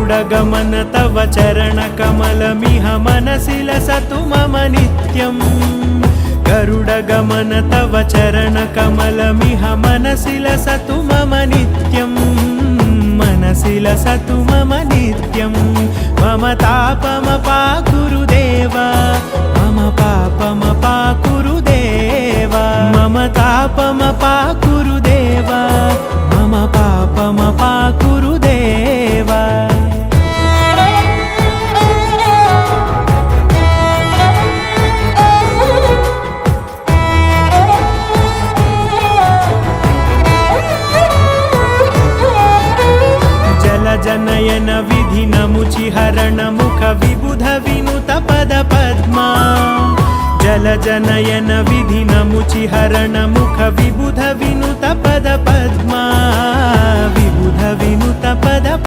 गरुडगमन तव चरणकमलमिह मनसि लसतु मम नित्यम् गरुडगमन तव चरणकमलमिह मनसि लसतु मम नित्यम् मनसि लसतु मम नित्यम् मम तापमपाकुरुदेव मम पापमपाकुरुदेव मम तापमपाकुरुदेव मम पापमपाकुरुदेव जनयन विधिनमुचिहरण मुख विबुध विनुत पद पद्मा जलजनयन विधिनमुचिहरण मुख विबुध विनुत पद पद्मा विबुध विनुत पद